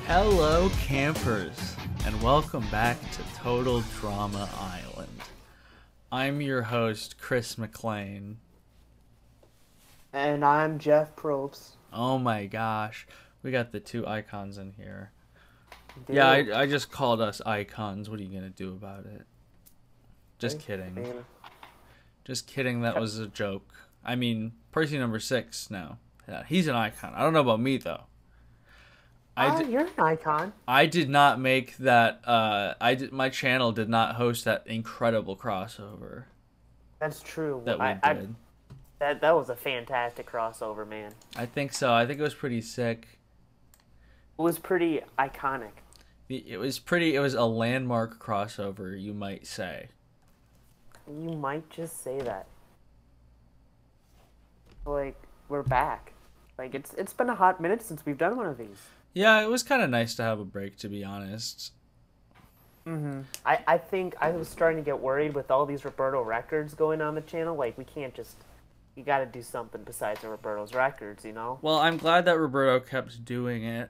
Hello, campers, and welcome back to Total Drama Island. I'm your host, Chris McLean. And I'm Jeff Probst. Oh my gosh, we got the two icons in here. Dude. Yeah, I just called us icons. What are you gonna do about it? Just kidding. Man. Just kidding, that was a joke. I mean, Percyno6 now. Yeah, he's an icon. I don't know about me, though. You're an icon. I did not make that. My channel did not host that incredible crossover. That's true. That we did. That was a fantastic crossover, man. I think so. I think it was pretty sick. It was pretty iconic. It was a landmark crossover, you might say. You might just say that. Like, we're back. Like, it's been a hot minute since we've done one of these. Yeah, it was kind of nice to have a break, to be honest. Mm-hmm. I think I was starting to get worried with all these Roberto records going on the channel. Like, we can't just... You gotta do something besides Roberto's records, you know? Well, I'm glad that Roberto kept doing it,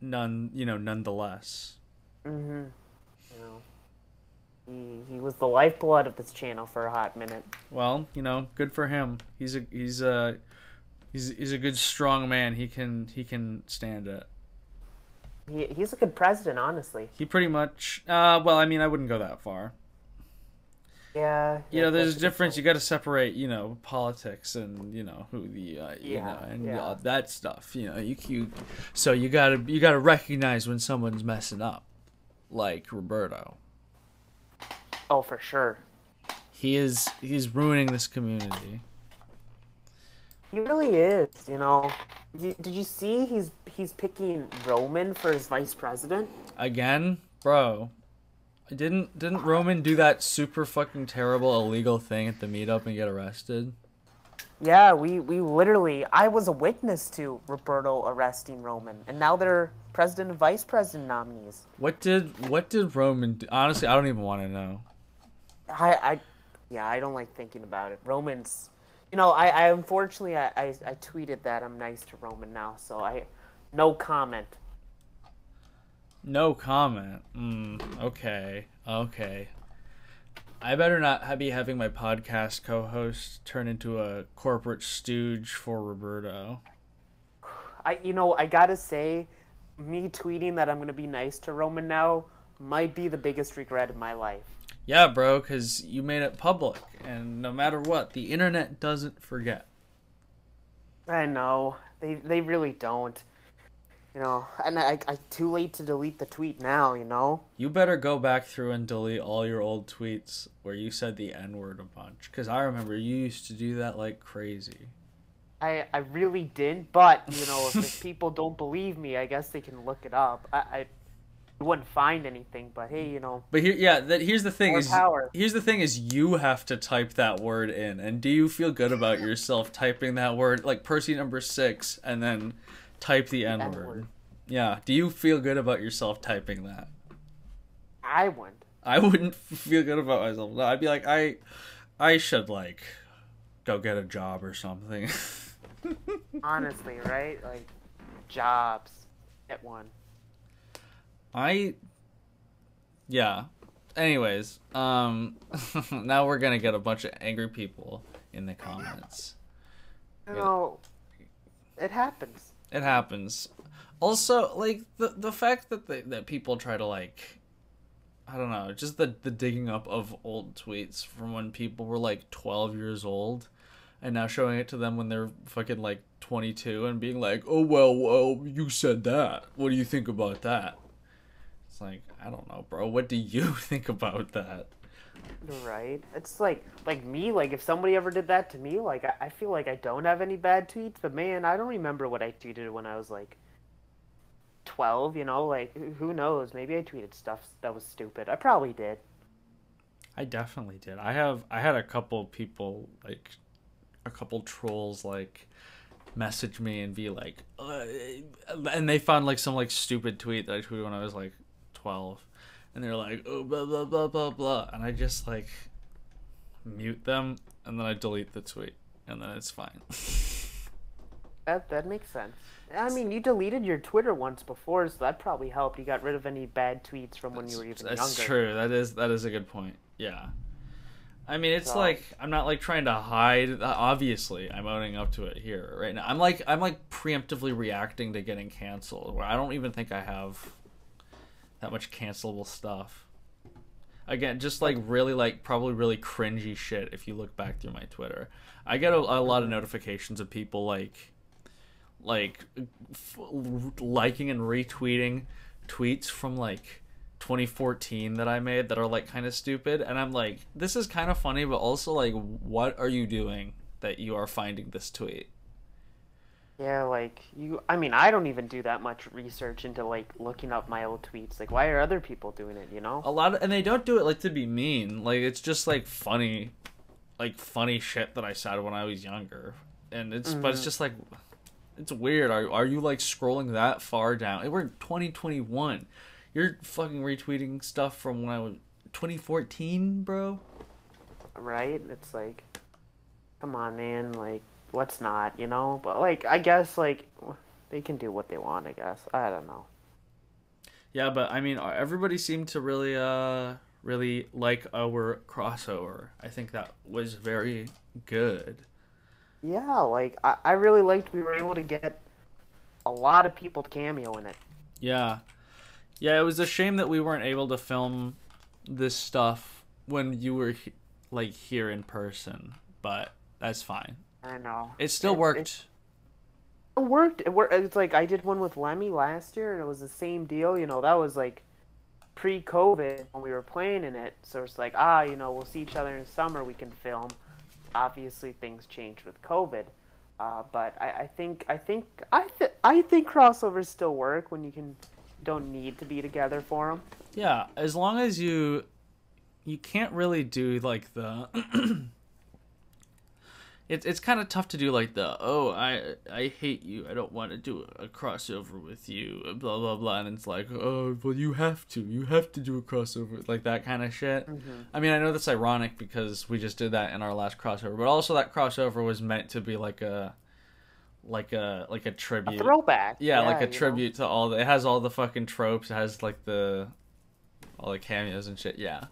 nonetheless. Mm-hmm. You know, he was the lifeblood of this channel for a hot minute. Well, good for him. He's a good, strong man. He can stand it. He's a good president, honestly. He pretty much. Well, I mean, I wouldn't go that far. Yeah. There's a difference. You got to separate, politics and who the that stuff. So you gotta recognize when someone's messing up, like Roberto. Oh, for sure. He's ruining this community. He really is. Did you see he's picking Roman for his vice president? Again, bro. Didn't Roman do that super fucking terrible illegal thing at the meetup and get arrested? Yeah, we literally... I was a witness to Roberto arresting Roman, and now they're president and vice president nominees. What did Roman do? Honestly, I don't even want to know. I don't like thinking about it. Roman's... I unfortunately, I tweeted that I'm nice to Roman now, so no comment. No comment. Okay. I better not be having my podcast co-host turn into a corporate stooge for Roberto. I gotta say, me tweeting that I'm gonna be nice to Roman now might be the biggest regret of my life. Yeah, bro, because you made it public, and no matter what, the internet doesn't forget. I know. They really don't. And I too late to delete the tweet now, You better go back through and delete all your old tweets where you said the N-word a bunch, because I remember you used to do that like crazy. I really didn't, but, if people don't believe me, I guess they can look it up. I wouldn't find anything, but hey, But here's the thing power. Here's the thing is you have to type that word in, and do you feel good about yourself typing that word, like Percy6, and then type the N-word? Yeah, do you feel good about yourself typing that? I wouldn't. I wouldn't feel good about myself. No, I'd be like, I should, go get a job or something. Honestly, right? Like, jobs. Get one. Yeah. Anyways, now we're gonna get a bunch of angry people in the comments. It happens. It happens. Also, the fact that people try to I don't know, just the digging up of old tweets from when people were 12 years old, and now showing it to them when they're fucking 22 and being like, oh well, you said that. What do you think about that? It's I don't know, bro. What do you think about that? Right. It's like me, if somebody ever did that to me, I feel like I don't have any bad tweets, but man, I don't remember what I tweeted when I was 12, who knows? Maybe I tweeted stuff that was stupid. I probably did. I definitely did. I had a couple people, a couple trolls, message me and be like, and they found some stupid tweet that I tweeted when I was 12, and they're like, oh, blah blah blah blah blah, and I just mute them, and then I delete the tweet, and then it's fine. That makes sense. I mean, you deleted your Twitter once before, so that probably helped. You got rid of any bad tweets from when you were even That's younger. true. That is a good point. Yeah. I mean, it's So, like I'm not like trying to hide. Obviously, I'm owning up to it here right now. I'm like preemptively reacting to getting canceled. Where I don't even think I have that much cancelable stuff. Again, just like really like probably really cringy shit. If you look back through my Twitter, I get a lot of mhm. notifications of people like liking and retweeting tweets from like 2014 that I made that are like kind of stupid, and I'm like, this is kind of funny, but also like, what are you doing that you are finding this tweet? Yeah, like you. I mean, I don't even do that much research into like looking up my old tweets. Like, why are other people doing it? You know? A lot of, and they don't do it like to be mean. Like it's just like funny shit that I said when I was younger, and but it's Hmm. just like it's weird. Are you like scrolling that far down? We're in 2021. You're fucking retweeting stuff from when I was 2014, bro. Right? It's like, come on, man. Like, let's not. You know? But like, I guess like they can do what they want. I guess. I don't know. Yeah, but I mean, everybody seemed to really like our crossover. I think that was very good. Yeah, like I really liked we were able to get a lot of people to cameo in it. Yeah, yeah. It was a shame that we weren't able to film this stuff when you were like here in person, but that's fine. I know. It still It worked. worked. It worked. It's like I did one with Lemmy last year, and it was the same deal. You know, that was like pre-COVID when we were playing in it. So it's like, you know, we'll see each other in summer. We can film. Obviously, things changed with COVID. But I think crossovers still work when you can don't need to be together for them. Yeah, as long as you can't really do like the it's kind of tough to do like the I hate you, I don't want to do a crossover with you, blah blah blah, and it's like, oh well, you have to do a crossover, like that kind of shit. Hmm. I mean, I know that's ironic because we just did that in our last crossover, but also that crossover was meant to be like a A tribute. throwback, Yeah, like yeah, a you know. tribute to all the, it has all the fucking tropes, it has like the all the cameos and shit. Yeah.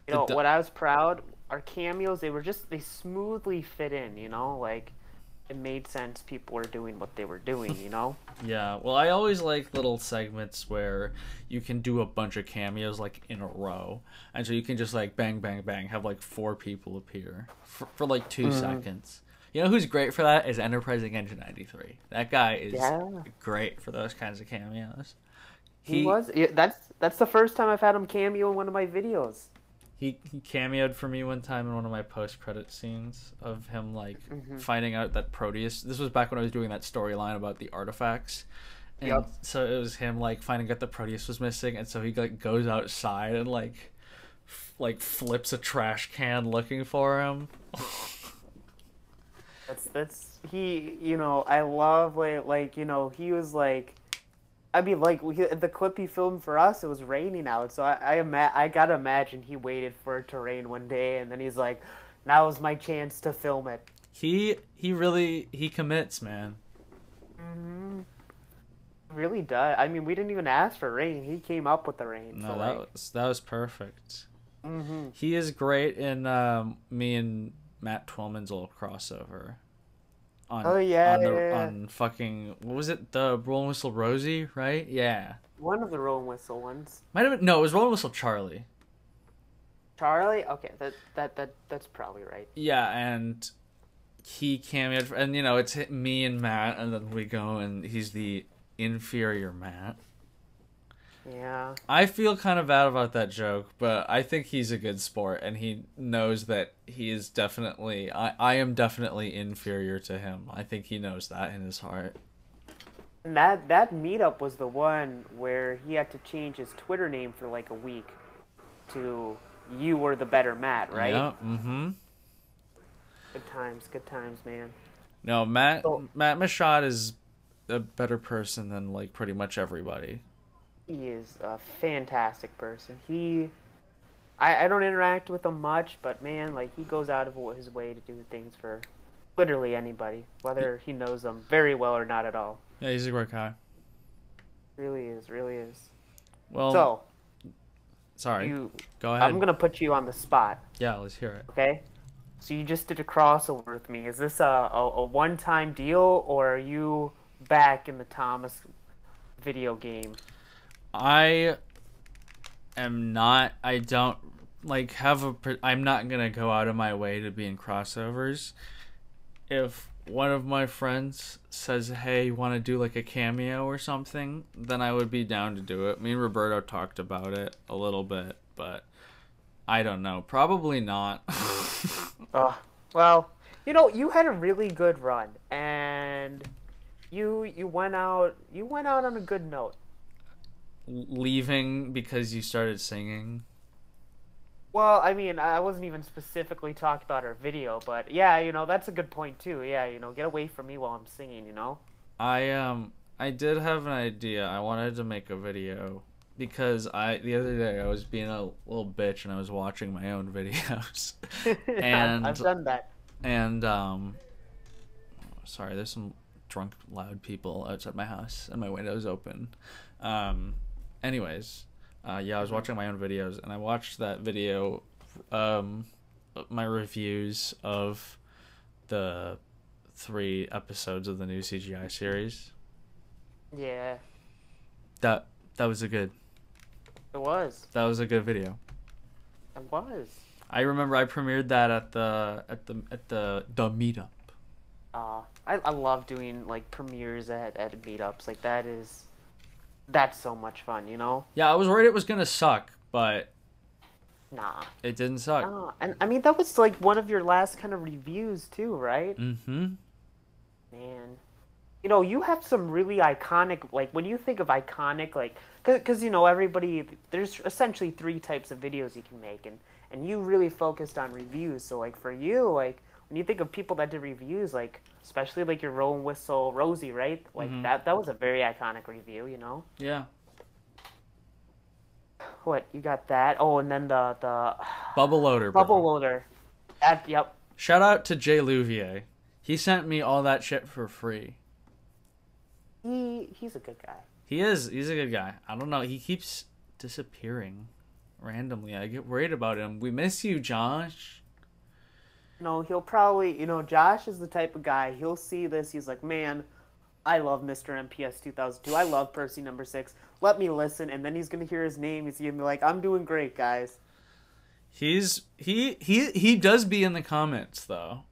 You know The what I was proud. Our cameos, they smoothly fit in. You know, like it made sense. People were doing what they were doing. You know. Yeah, well, I always like little segments where you can do a bunch of cameos like in a row, and so you can just like bang, bang, bang, have like four people appear for like 2 seconds. You know who's great for that is Enterprising Engine 93. That guy is Yeah, great for those kinds of cameos. he He was. Yeah, that's the first time I've had him cameo in one of my videos. he cameoed for me one time in one of my post credit scenes of him like Hmm. finding out that Proteus. This was back when I was doing that storyline about the artifacts, and Yep. so it was him like finding out that Proteus was missing, and so he like goes outside and like flips a trash can looking for him. That's he. You know, I love like you know he was like. I mean, like the clip he filmed for us, it was raining out, so I gotta imagine he waited for it to rain one day, and then he's like, "Now is my chance to film it." He really he commits, man. Hmm. Really does. I mean, we didn't even ask for rain. He came up with the rain, so No, like, that was perfect. hmm. He is great in me and Matt Twillman's old crossover. on Oh yeah, on yeah, the yeah. on fucking, what was it, the Roll and Whistle Rosie, right? Yeah, One of the roll and whistle ones. might have been, no, it was Roll and Whistle Charlie. Charlie. Okay, that's probably right. Yeah, and he cameoed, and it's me and Matt, and then we go, and he's the inferior Matt. Yeah. I feel kind of bad about that joke, but I think he's a good sport, and he knows that he is definitely, I am definitely inferior to him. I think he knows that in his heart. And that meetup was the one where he had to change his Twitter name for like a week to "You were the better Matt," right? Yeah, mm-hmm. Good times, man. No, Matt So Matt Mashad is a better person than like pretty much everybody. he is a fantastic person. I don't interact with him much, but man, like he goes out of his way to do things for Literally anybody, whether he knows them very well or not at all. Yeah, he's a great guy. Really is, really is. Well, So, sorry. you, Go I'm ahead. gonna put you on the spot, Yeah, let's hear it. okay? So you just did a crossover with me. Is this a one-time deal, or are you back in the Thomas video game? I am not. I don't like have a. I'm not gonna go out of my way to be in crossovers. If one of my friends says, "Hey, you want to do like a cameo or something?" then I would be down to do it. Me and Roberto talked about it a little bit, but I don't know. Probably not. Well, you had a really good run, and you went out on a good note. Leaving because you started singing. Well, I mean, I wasn't even specifically talking about our video, but yeah, that's a good point too. Yeah, get away from me while I'm singing. I did have an idea. I wanted to make a video because the other day I was being a little bitch and I was watching my own videos. and I've done that. and sorry, there's some drunk loud people outside my house and my window's open. Anyways, yeah, I was watching my own videos and I watched that video, my reviews of the 3 episodes of the new CGI series. Yeah, That was a good. it was. That was a good video. It was. I remember I premiered that at the meetup. I love doing like premieres at meetups. Like that's so much fun. Yeah, I was worried it was gonna suck, but Nah. it didn't suck. Nah. And I mean that was like one of your last kind of reviews too, right? Mm-hmm. Man. You have some really iconic, like, when you think of iconic, like, because, everybody, there's essentially 3 types of videos you can make, and you really focused on reviews. So, like, for you, like, when you think of people that did reviews, like, especially, like, your Roll and Whistle Rosie, right? Like, that was a very iconic review. Yeah. What, you got that? Oh, and then the Bubble loader. Bubble Bro. loader. Yep. Shout out to Jay Louvier. He sent me all that shit for free. He's a good guy. He is. He's a good guy. I don't know. He keeps disappearing randomly. I get worried about him. We miss you, Josh. He'll probably, Josh is the type of guy, he'll see this, he's like, man, I love Mr. MPS 2002. I love Percy6. Let me listen, and then he's going to hear his name. He's going to be like, I'm doing great, guys. He does be in the comments, though.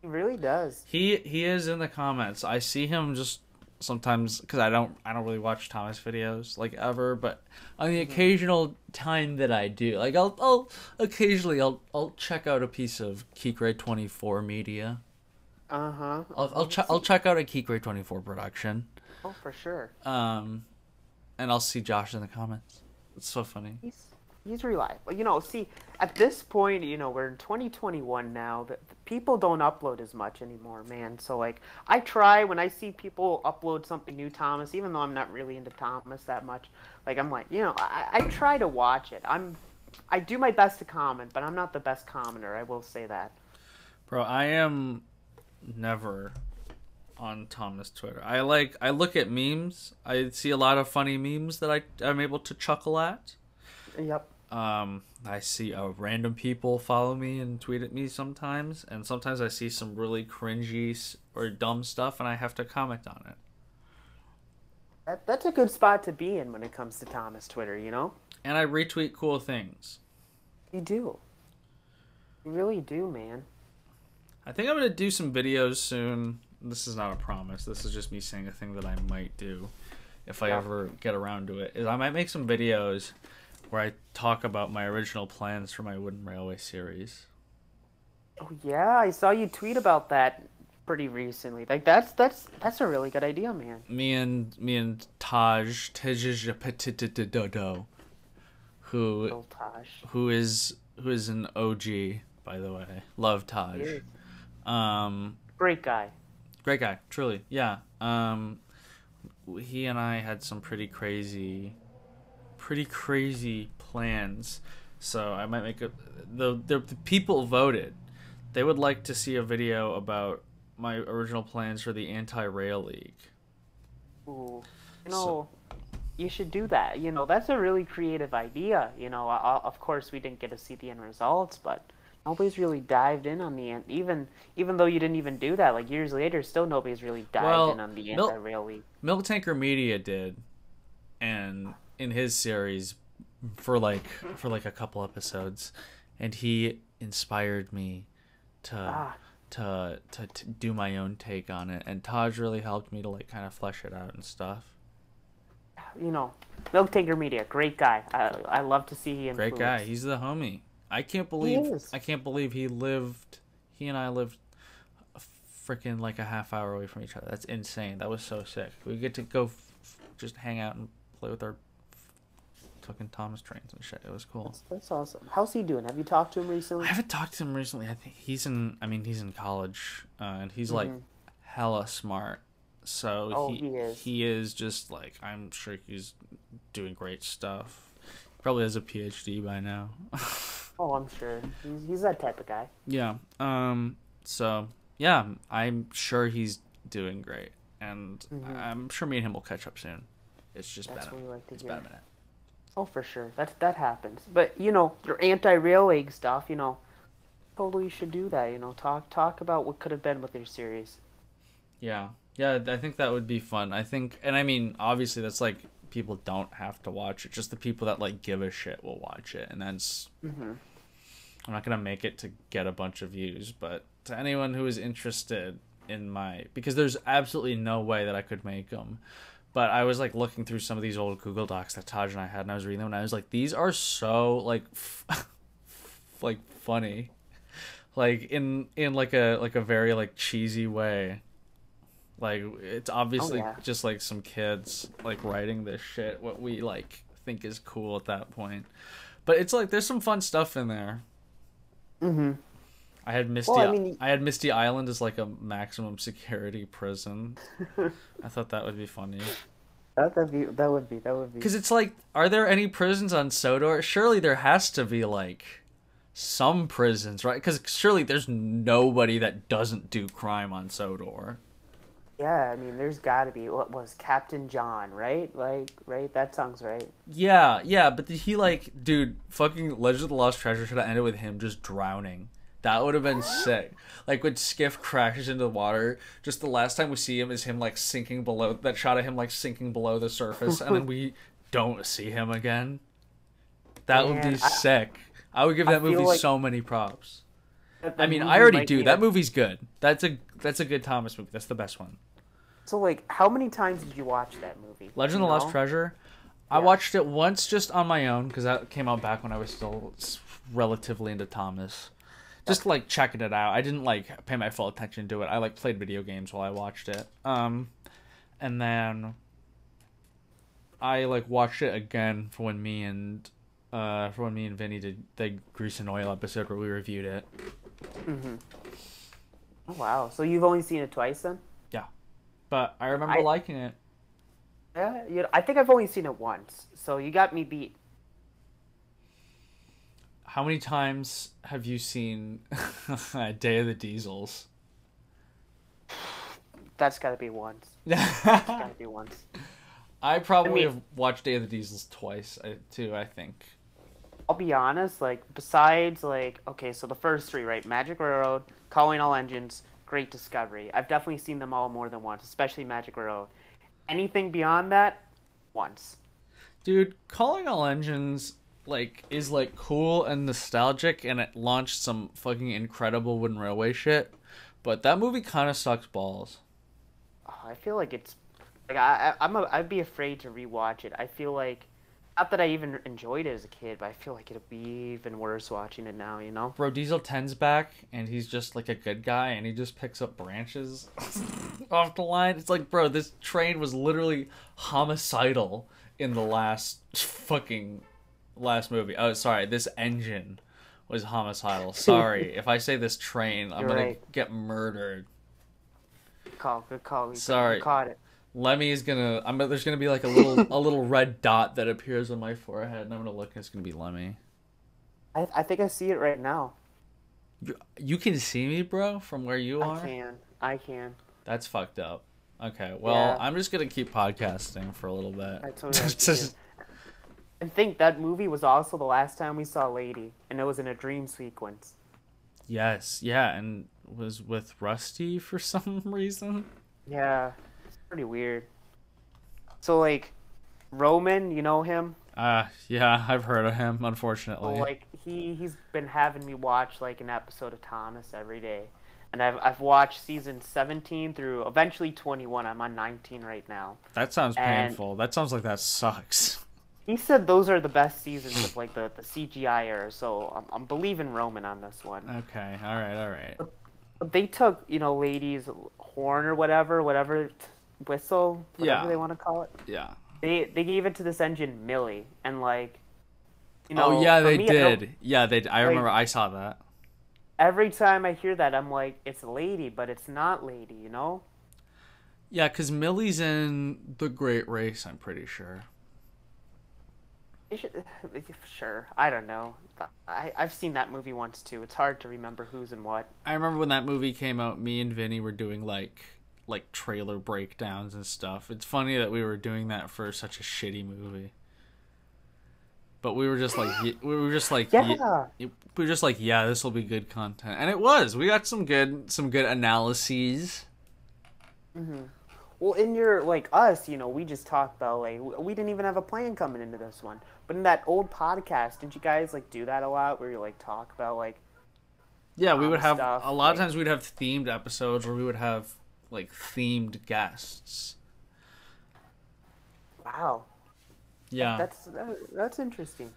He really does. He is in the comments. I see him just sometimes because I don't really watch Thomas videos like ever, but on the occasional time that I do, like I'll occasionally I'll check out a piece of Keygrade 24 media. I'll check out a Keygrade 24 production. Oh, for sure. And I'll see Josh in the comments. It's so funny. He's reliable. See, at this point, we're in 2021 now. The people don't upload as much anymore, man. So, like, I try when I see people upload something new, Thomas, even though I'm not really into Thomas that much. Like, I'm like, I try to watch it. I do my best to comment, but I'm not the best commenter. I will say that. Bro, I am never on Thomas Twitter. I look at memes. I see a lot of funny memes that I'm able to chuckle at. Yep. I see random people follow me and tweet at me sometimes, and sometimes I see some really cringy or dumb stuff, and I have to comment on it. That's a good spot to be in when it comes to Thomas Twitter, And I retweet cool things. You do. You really do, man. I think I'm going to do some videos soon. This is not a promise. This is just me saying a thing that I might do if I ever get around to it. Is I might make some videos where I talk about my original plans for my Wooden Railway series. Oh yeah, I saw you tweet about that pretty recently. Like that's a really good idea, man. Me and Taj Dodo, who is an OG, by the way. Love Taj. Great guy. Great guy, truly. Yeah. He and I had some pretty crazy plans. So I might make the people voted. they would like to see a video about my original plans for the anti-rail league. Ooh, you So know, you should do that. That's a really creative idea. Of course we didn't get to see the end results, but nobody's really dived in on the end. Even though you didn't even do that, like years later, still nobody's really dived in well, on the Milk anti-rail league. Milk Tanker Media did, and in his series for like a couple episodes, and he inspired me to Ah, to do my own take on it, and Taj really helped me to like kind of flesh it out and stuff. you know, Milk Tanker Media, great guy. I love to see he Great guy. influenced. He's the homie. He is. I can't believe he and I lived freaking like a half hour away from each other. That's insane. That was so sick. We get to go just hang out and play with our fucking Thomas trains and shit. It was cool. That's awesome. How's he doing? Have you talked to him I recently? haven't talked to him recently. I think he's in college, and he's like Hmm. hella smart. So Oh, he is. he is just like, I'm sure he's doing great stuff. He probably has a PhD by now. Oh, I'm sure. He's that type of guy. Yeah. So yeah, I'm sure he's doing great, and Hmm. I'm sure me and him will catch up soon. It's just That's been what we like to it's hear. been a minute. Oh, for sure. That happens. But your anti-rail egg stuff. Totally should do that. Talk about what could have been with your series. Yeah. Yeah, I think that would be fun. I think, and I mean, obviously that's like people don't have to watch it. Just the people that like give a shit will watch it, and that's Hmm. I'm not gonna make it to get a bunch of views, but to anyone who is interested in because there's absolutely no way that I could make them. But I was like looking through some of these old Google Docs that Taj and I had, and I was reading them, and I was like, these are so like, like funny, like in like a very like cheesy way. Like it's Oh obviously yeah. just like some kids like writing this shit, what we like think is cool at that point. But it's like there's some fun stuff in there. Hmm. I had Well, I mean, Misty Island as like a maximum security prison. I thought that would be funny. that would be. Because it's like, are there any prisons on Sodor? Surely there has to be like some prisons, right? Because surely there's nobody that doesn't do crime on Sodor. Yeah, I mean, there's got to be. What was Captain John, right? Like, right? That sounds right. Yeah, yeah, but he like, dude, fucking Legend of the Lost Treasure should have ended with him just drowning. That would have been sick. Like when Skiff crashes into the water, just the last time we see him is him like sinking below that shot of him like sinking below the surface, and then we don't see him again. That would be Man, sick. I would give I that movie feel like so many props. that I the mean, movie I already might do. need That movie's good. That's a good Thomas movie. That's the best one. So, like, how many times did you watch that movie? Legend You of the Lost know? Treasure. I Yeah. watched it once just on my own because that came out back when I was still relatively into Thomas. Just like checking it out. I didn't like pay my full attention to it. I like played video games while I watched it. And then I like watched it again for when me and Vinny did the Grease and Oil episode where we reviewed it. Hmm. Oh wow! So you've only seen it twice then? Yeah, but I remember I liking it. Yeah, I think I've only seen it once. So you got me beat. How many times have you seen Day of the Diesels? That's got to be once. Got to be once. I probably mean, have watched Day of the Diesels twice too. I think. I'll be honest. Like, besides, like, okay, so the first three, right? Magic Railroad, Calling All Engines, Great Discovery. I've definitely seen them all more than once, especially Magic Railroad. Anything beyond that, once. Dude, Calling All Engines like is like cool and nostalgic, and it launched some fucking incredible wooden railway shit. But that movie kind of sucks balls. Oh, I feel like it's like I'd be afraid to rewatch it. I feel like not that I even enjoyed it as a kid, but I feel like it'll be even worse watching it now. Bro, Diesel 10's back, and he's just like a good guy, and he just picks up branches off the line. It's like, bro, this train was literally homicidal in the last movie. Oh, sorry, this engine was homicidal. Sorry, if I say this train, I'm You're gonna right. get murdered. Good call. You Sorry. caught it. Lemmy is gonna. There's gonna be like a little red dot that appears on my forehead, and I'm gonna look, and it's gonna be Lemmy. I think I see it right now. You can see me, bro, from where you I are? can. I can. That's fucked up. Okay, well, Yeah, I'm just gonna keep podcasting for a little bit. that's what I like to do. And think that movie was also the last time we saw Lady, and it was in a dream sequence. Yes, yeah, and was with Rusty for some reason. Yeah, it's pretty weird. So like, Roman, you know him? Yeah, I've heard of him, So unfortunately. like he's been having me watch like an episode of Thomas every day. And I've watched season 17 through eventually 21. I'm on 19 right now. That sounds And painful. That sounds like that sucks. he said those are the best seasons of like the CGI era, so I'm believing Roman on this one. Okay, alright, alright. But they took, Lady's horn or whatever whistle, whatever Yeah, they want to call it. yeah. They gave it to this engine Millie, and like, Oh yeah, for they me, did. Yeah, they. I like remember. I saw that. every time I hear that, I'm like, it's Lady, but it's not Lady, you know? Yeah, because Millie's in the Great Race. I'm pretty sure. They should, sure, I don't know. I've seen that movie once too. It's hard to remember who's and what. I remember when that movie came out. Me and Vinny were doing like trailer breakdowns and stuff. It's funny that we were doing that for such a shitty movie. But we were just like, we were just like, Yeah. we were just like, yeah, this will be good content, and it was. We got some good analyses. Well, in your like us, we just talked about like we didn't even have a plan coming into this one. But in that old podcast, didn't you guys like do that a lot where you like talk about like Yeah, we would have stuff? a lot of Like, times we'd have themed episodes where we would have like themed guests. wow, Yeah. that's interesting.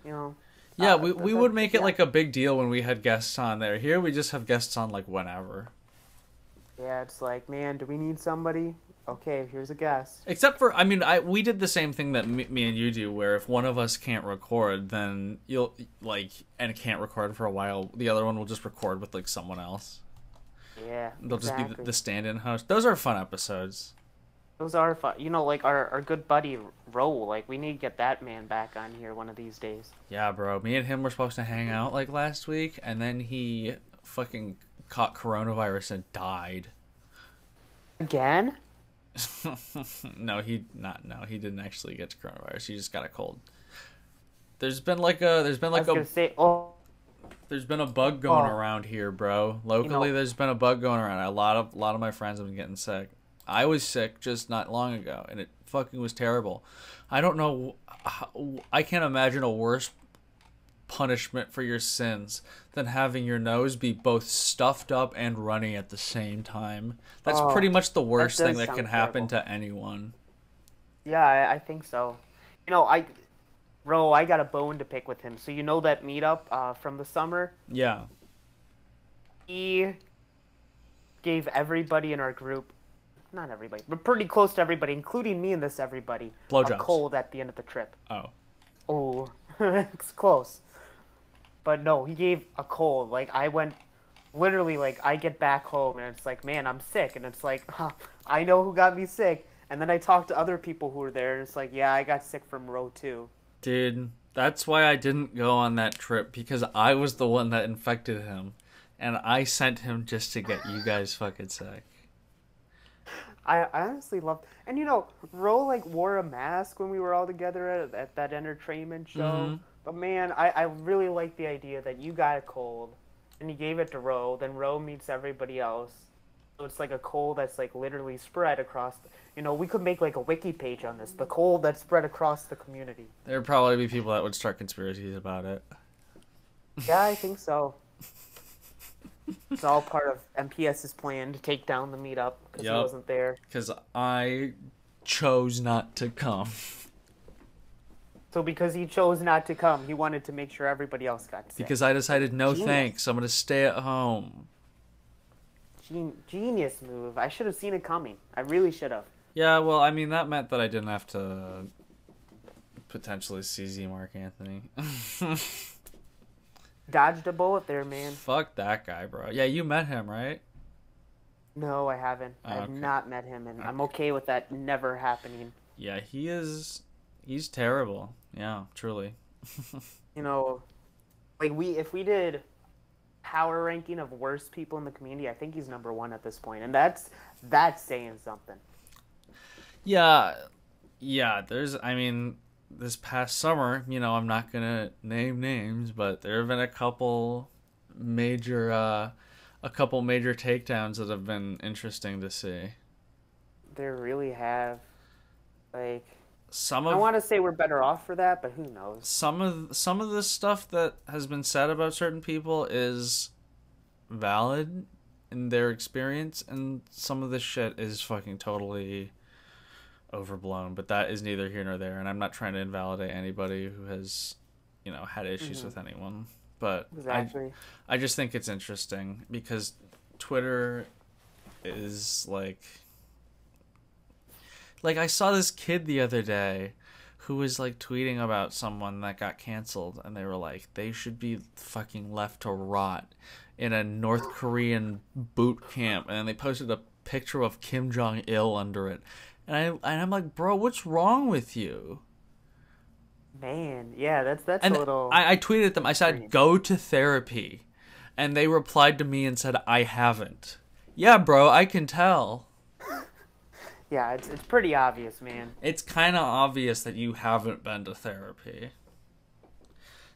Yeah, we would make it yeah. like a big deal when we had guests on there. Here we just have guests on like whenever. Yeah, it's like, man, do we need somebody? Okay, here's a guest. Except for, I mean, we did the same thing that me and you do, where if one of us can't record, then you'll like and can't record for a while, the other one will just record with like someone else. Yeah, They'll just be exactly. the stand-in host. Those are fun episodes. Those are fun. Like our good buddy Ro. Like we need to get that man back on here one of these days. Yeah, bro. Me and him were supposed to hang out like last week, and then he fucking caught coronavirus and died. Again? No, he didn't actually get coronavirus. He just got a cold. There's been like a I was gonna say, oh, there's been a bug going oh, around here, bro. Locally, you know, there's been a bug going around. A lot of my friends have been getting sick. I was sick just not long ago, and it fucking was terrible. I don't know. I can't imagine a worse punishment for your sins than having your nose be both stuffed up and runny at the same time. That's oh, pretty much the that worst thing does that can sound happen terrible. to anyone. Yeah, I think so. I got a bone to pick with him. So you know that meetup from the summer? Yeah. He gave everybody in our group, not everybody, but pretty close to everybody, including me and this everybody, a Blowjobs. cold at the end of the trip. Oh. Oh, it's close. But no, he gave a cold. Like I went, literally, like I get back home and it's like, man, I'm sick, and it's like, huh, I know who got me sick. And then I talked to other people who were there, and it's like, yeah, I got sick from row 2. Dude, that's why I didn't go on that trip, because I was the one that infected him. And I sent him just to get you guys fucking sick. I honestly loved, and Ro like wore a mask when we were all together at that entertainment show. Mm-hmm. But man, I really like the idea that you got a cold, and you gave it to Ro. Then Ro meets everybody else, so it's like a cold that's like literally spread across. We could make like a wiki page on this. The cold that spread across the community. There'd probably be people that would start conspiracies about it. Yeah, I think so. It's all part of MPS's plan to take down the meetup because he Yep. wasn't there. Because I chose not to come. So because he chose not to come, he wanted to make sure everybody else got sick. Because I decided, no Genius. thanks, I'm going to stay at home. Genius move. I should have seen it coming. I really should have. Yeah, well, I mean, that meant that I didn't have to potentially CZ Mark Anthony. Dodged a bullet there, man. Fuck that guy, bro. Yeah, you met him, right? No, I haven't. Oh, I have okay. not met him, and I'm okay with that never happening. Yeah, he's terrible. Yeah, truly. Like if we did power ranking of worst people in the community, I think he's number 1 at this point, and that's saying something. Yeah, yeah. I mean, this past summer, I'm not gonna name names, but there have been major, a couple major takedowns that have been interesting to see. There really have, like, Some I of want to say we're better off for that, but who knows? some of the stuff that has been said about certain people is valid in their experience, and some of this shit is fucking totally overblown. But that is neither here nor there, and I'm not trying to invalidate anybody who has, had issues with anyone. But Exactly. I just think it's interesting because Twitter is like I saw this kid the other day who was like tweeting about someone that got canceled, and they were like, they should be fucking left to rot in a North Korean boot camp, and then they posted a picture of Kim Jong Il under it, and I'm like, bro, what's wrong with you? Man, yeah, that's And a little. I tweeted at them. I said, extreme. go to therapy, and they replied to me and said, I haven't. Yeah, bro, I can tell. Yeah, it's pretty obvious, man. It's kind of obvious that you haven't been to therapy.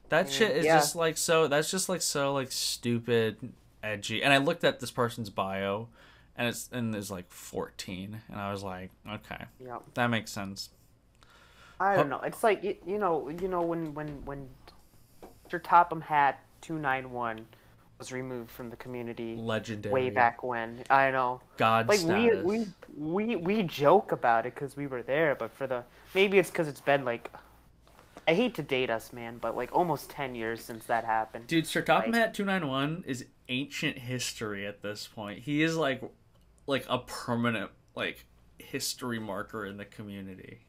That shit is Yeah. just like so. That's just like so like stupid, edgy. And I looked at this person's bio, and it's like 14, and I was like, okay, Yeah. that makes sense. I don't know. It's like when Mr. Topham Hat 291 was removed from the community Legendary. way back when. I know. God Like status. we joke about it because we were there, but maybe it's because it's been like, I hate to date us, man, but like almost 10 years since that happened. Dude, Sir Topham Hat 291 is ancient history at this point. He is like a permanent like history marker in the community.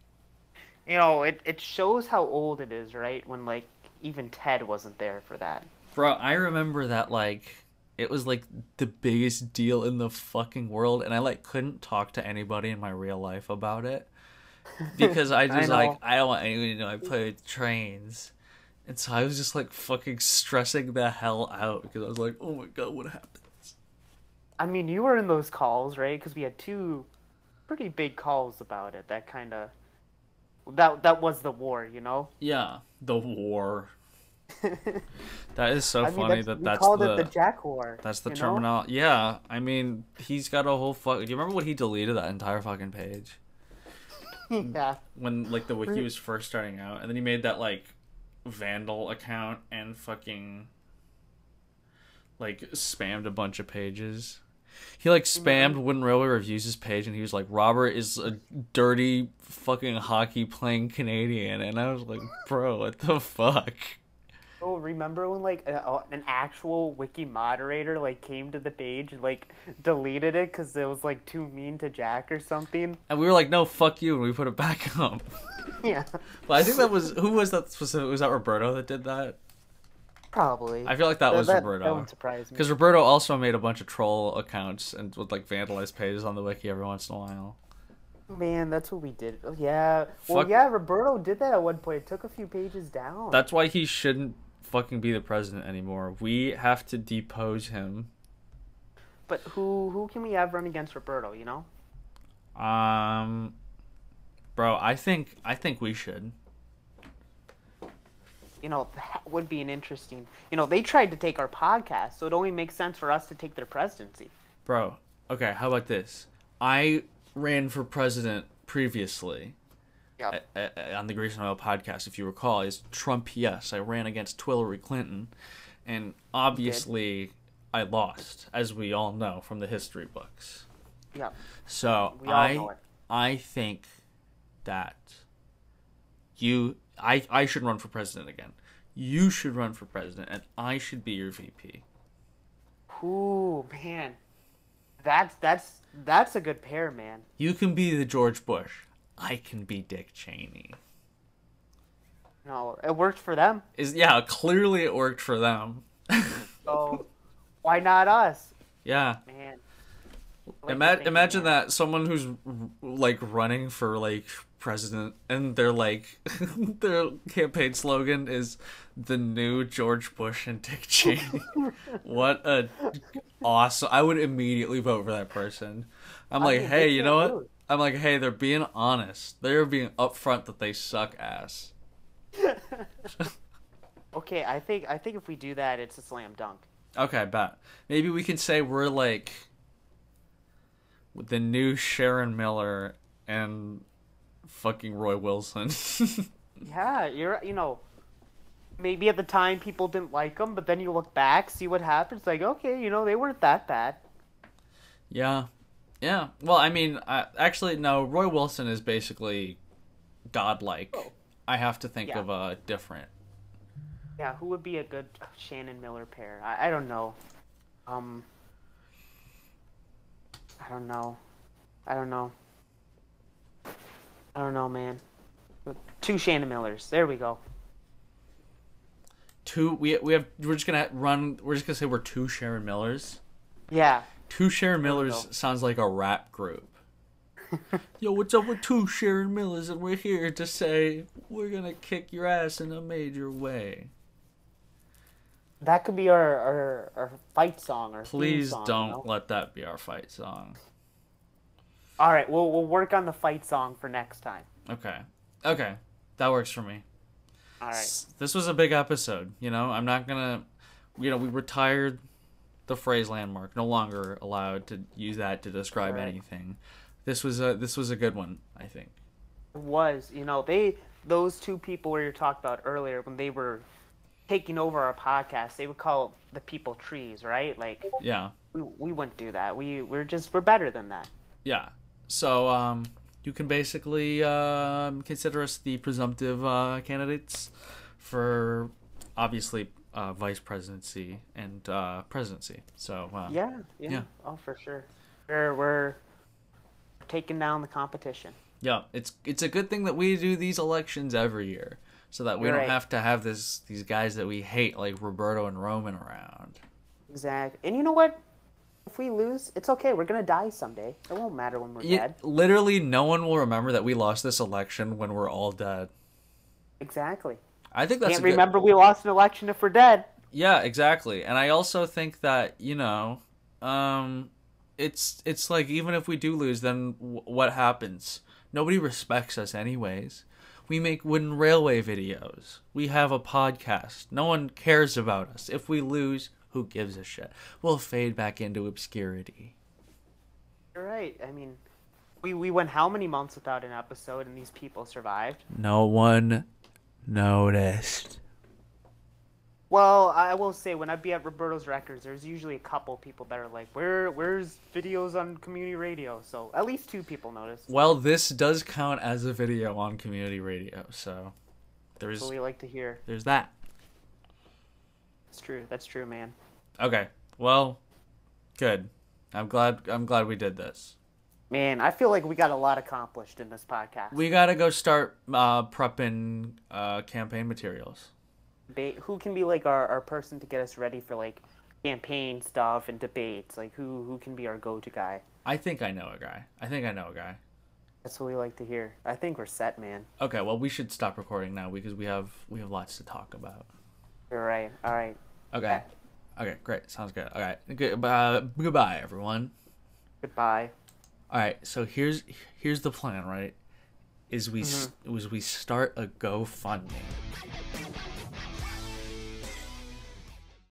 It shows how old it is, right? When like even Ted wasn't there for that. Bro, I remember that like it was like the biggest deal in the fucking world, and I like couldn't talk to anybody in my real life about it because I just like I don't want anyone to know I play with trains. And so I was just like fucking stressing the hell out because I was like, "Oh my god, what happens?" I mean, you were in those calls, right? Because we had 2 pretty big calls about it. That kind of that was the war, you know? Yeah, the war. That is so I mean, funny we that's called it the Jack War. that's the you know? terminology. Yeah, I mean, he's got a whole fuck. Do you remember what he deleted that entire fucking page Yeah. when like the wiki was first starting out, and then he made that like Vandal account and fucking like spammed a bunch of pages. He like spammed Wooden Railway Reviews his page, and he was like, Robert is a dirty fucking hockey playing Canadian, and I was like, bro, what the fuck? Oh, remember when like an actual wiki moderator like came to the page and like deleted it because it was like too mean to Jack or something? And we were like, no, fuck you, and we put it back up. Yeah. But I think who was that specific? Was that Roberto that did that? Probably. I feel like that was Roberto. That wouldn't surprise me. Because Roberto also made a bunch of troll accounts and would like vandalize pages on the wiki every once in a while. Man, that's what we did. Oh, yeah. Well, Fuck. yeah, Roberto did that at one point. It took a few pages down. That's why he shouldn't fucking be the president anymore. We have to depose him. But who can we have run against Roberto, you know? Bro, I think we should. That would be an interesting. They tried to take our podcast, so it only makes sense for us to take their presidency. Bro, okay, how about this? I ran for president previously. Yeah. On the Grease and Oil podcast, if you recall, is Trump, yes. I ran against Hillary Clinton, and obviously I lost, as we all know from the history books. Yeah. So We all know it. I think that I should run for president again. You should run for president, and I should be your VP. Ooh, man. That's a good pair, man. You can be the George Bush. I can be Dick Cheney. No, it worked for them. Clearly it worked for them. So why not us? Yeah. Man. Like you're thinking, Imagine man. that someone who's like running for like president and they're like their campaign slogan is the new George Bush and Dick Cheney. What a awesome! I would immediately vote for that person. I'm I like, mean, they hey, you know can't what? lose. I'm like, hey, they're being honest. They're being upfront that they suck ass. Okay, I think if we do that, it's a slam dunk. Okay, bet. Maybe we can say we're like the new Sharon Miller and fucking Roy Wilson. Yeah, maybe at the time people didn't like them, but then you look back, see what happens. Like, okay, they weren't that bad. Yeah. Yeah. Well, I mean, actually, no, Roy Wilson is basically godlike. Oh, I have to think yeah, of a different. yeah. Who would be a good Shannon Miller pair? I don't know. Um, I don't know. I don't know. I don't know, man. Two Shannon Millers. There we go. We're just gonna say we're two Sharon Millers. Yeah, Two Sharon there we Millers go. sounds like a rap group. Yo, what's up with two Sharon Millers, and we're here to say we're gonna kick your ass in a major way. That could be our fight song or theme Please song. don't let that be our fight song. All right, we'll work on the fight song for next time. Okay. Okay. That works for me. All right. This was a big episode, I'm not gonna we retired the phrase landmark, no longer allowed to use that to describe Right. anything. This was a good one, I think. It was, those two people we were talking about earlier when they were taking over our podcast, they would call the people trees, right? Like Yeah. we wouldn't do that. We're better than that. Yeah. So you can basically consider us the presumptive candidates for obviously vice presidency and presidency. So Yeah, yeah. yeah. Oh, for sure. We're taking down the competition. Yeah, it's a good thing that we do these elections every year, so that we You're don't right. have to have these guys that we hate like Roberto and Roman around. Exactly. And you know what? If we lose, it's okay. We're gonna die someday. It won't matter when we're Yeah, dead. literally, no one will remember that we lost this election when we're all dead. Exactly. I think that's Can't a good. remember we lost an election if we're dead. Yeah, exactly. And I also think that it's like even if we do lose, then what happens? Nobody respects us anyways. We make wooden railway videos. We have a podcast. No one cares about us. If we lose, who gives a shit? We'll fade back into obscurity. You're right. I mean, we went how many months without an episode, and these people survived. No one noticed. Well, I will say when I be at Roberto's Records, there's usually a couple people that are like, "Where's videos on community radio?" So at least two people noticed. Well, this does count as a video on community radio, so That's what we like to hear. there's that. It's true. That's true, man. Okay. Well, good. I'm glad we did this. Man, I feel like we got a lot accomplished in this podcast. We gotta go start prepping campaign materials. Who can be like our person to get us ready for like campaign stuff and debates? Like who can be our go-to guy? I think I know a guy. That's what we like to hear. I think we're set, man. Okay, well we should stop recording now because we have lots to talk about. You're right. All right. Okay. Okay, great. Sounds good. All right. Good. Goodbye, everyone. Goodbye. All right. So here's the plan, right? Is we start a GoFundMe.